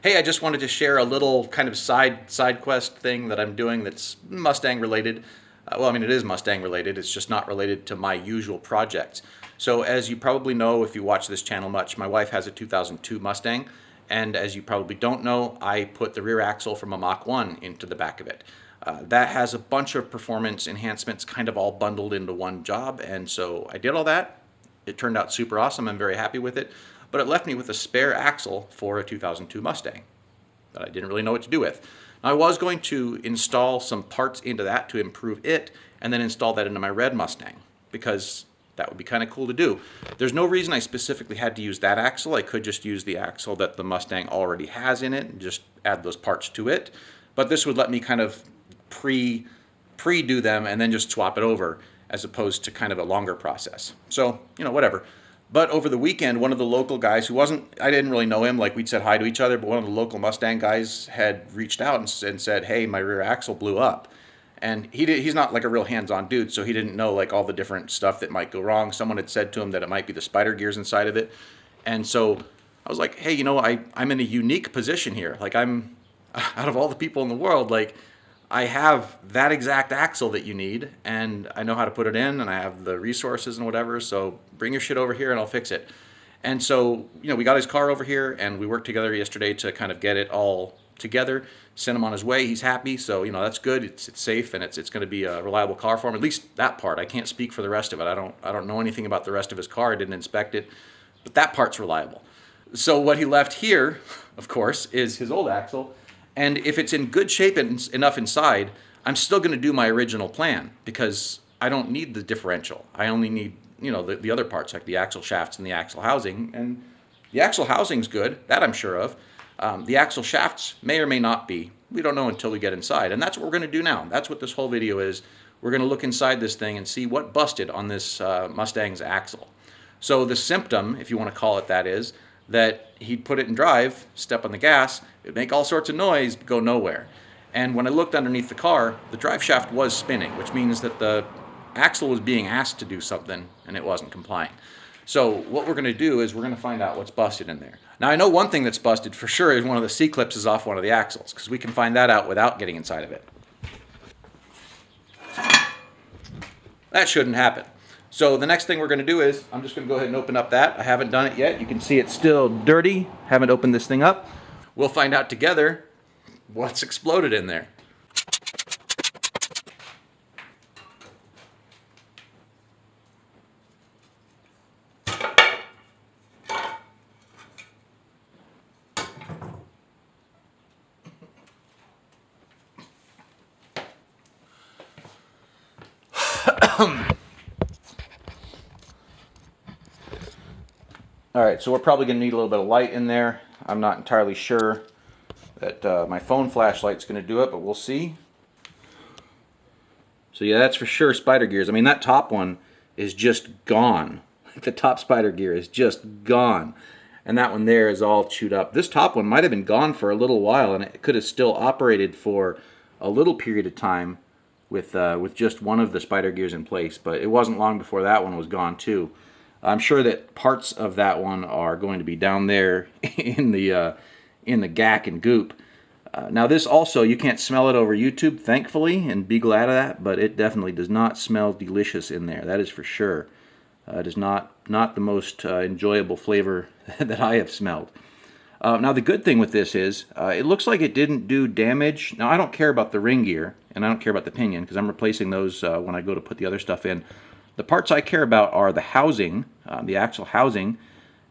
Hey, I just wanted to share a little kind of side quest thing that I'm doing that's Mustang related. Well, I mean, it is Mustang related. It's just not related to my usual projects. So as you probably know, if you watch this channel much, my wife has a 2002 Mustang. And as you probably don't know, I put the rear axle from a Mach 1 into the back of it. That has a bunch of performance enhancements kind of all bundled into one job. And so I did all that. It turned out super awesome. I'm very happy with it. But it left me with a spare axle for a 2002 Mustang that I didn't really know what to do with. Now, I was going to install some parts into that to improve it and then install that into my red Mustang because that would be kind of cool to do. There's no reason I specifically had to use that axle. I could just use the axle that the Mustang already has in it and just add those parts to it. But this would let me kind of pre-do them and then just swap it over as opposed to kind of a longer process. So, you know, whatever. But over the weekend, one of the local guys who I didn't really know him, like we'd said hi to each other, but one of the local Mustang guys had reached out and said, hey, my rear axle blew up. And he's not like a real hands-on dude, so he didn't know like all the different stuff that might go wrong. Someone had said to him that it might be the spider gears inside of it. And so I was like, hey, you know, I'm in a unique position here. Like I'm, out of all the people in the world, like I have that exact axle that you need, and I know how to put it in, and I have the resources and whatever, so bring your shit over here and I'll fix it. And so, you know, we got his car over here, and we worked together yesterday to kind of get it all together, sent him on his way. He's happy, so, you know, that's good. It's safe, and it's going to be a reliable car for him, at least that part. I can't speak for the rest of it. I don't know anything about the rest of his car. I didn't inspect it, but that part's reliable. So what he left here, of course, is his old axle. And if it's in good shape enough inside, I'm still going to do my original plan because I don't need the differential. I only need, you know, the other parts like the axle shafts and the axle housing. And the axle housing's good, that I'm sure of. The axle shafts may or may not be. We don't know until we get inside. And that's what we're going to do now. That's what this whole video is. We're going to look inside this thing and see what busted on this Mustang's axle. So the symptom, if you want to call it that, is that he'd put it in drive, step on the gas, it'd make all sorts of noise, go nowhere. And when I looked underneath the car, the drive shaft was spinning, which means that the axle was being asked to do something and it wasn't complying. So what we're going to do is we're going to find out what's busted in there. Now I know one thing that's busted for sure is one of the C-clips is off one of the axles, because we can find that out without getting inside of it. That shouldn't happen. So the next thing we're going to do is, I'm just going to go ahead and open up that. I haven't done it yet. You can see it's still dirty. Haven't opened this thing up. We'll find out together what's exploded in there. All right, so we're probably going to need a little bit of light in there. I'm not entirely sure that my phone flashlight's going to do it, but we'll see. So yeah, that's for sure spider gears. I mean, that top one is just gone. The top spider gear is just gone. And that one there is all chewed up. This top one might have been gone for a little while, and it could have still operated for a little period of time with just one of the spider gears in place, but it wasn't long before that one was gone too. I'm sure that parts of that one are going to be down there in the gack and goop. Now this also, you can't smell it over YouTube, thankfully, and be glad of that, but it definitely does not smell delicious in there. That is for sure. It is not the most enjoyable flavor that I have smelled. Now the good thing with this is, it looks like it didn't do damage. Now I don't care about the ring gear, and I don't care about the pinion, because I'm replacing those when I go to put the other stuff in. The parts I care about are the housing, the axle housing,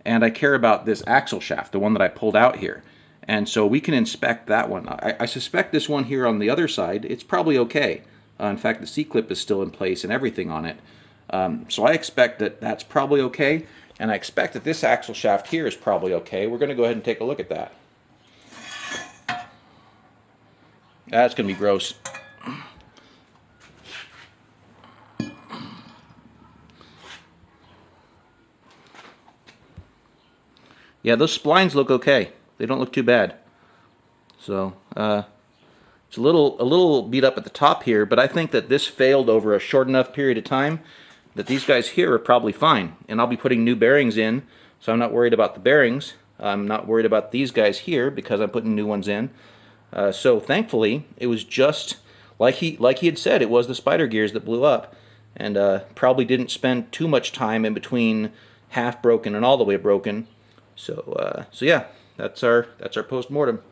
and I care about this axle shaft, the one that I pulled out here. And so we can inspect that one. I suspect this one here on the other side, it's probably okay. In fact, the C-clip is still in place and everything on it. So I expect that that's probably okay, and I expect that this axle shaft here is probably okay. We're going to go ahead and take a look at that. That's going to be gross. Yeah, those splines look okay. They don't look too bad. So, it's a little beat up at the top here, but I think that this failed over a short enough period of time that these guys here are probably fine. And I'll be putting new bearings in, so I'm not worried about the bearings. I'm not worried about these guys here because I'm putting new ones in. So thankfully, it was just like he had said, it was the spider gears that blew up, and probably didn't spend too much time in between half broken and all the way broken. So yeah, that's our post-mortem.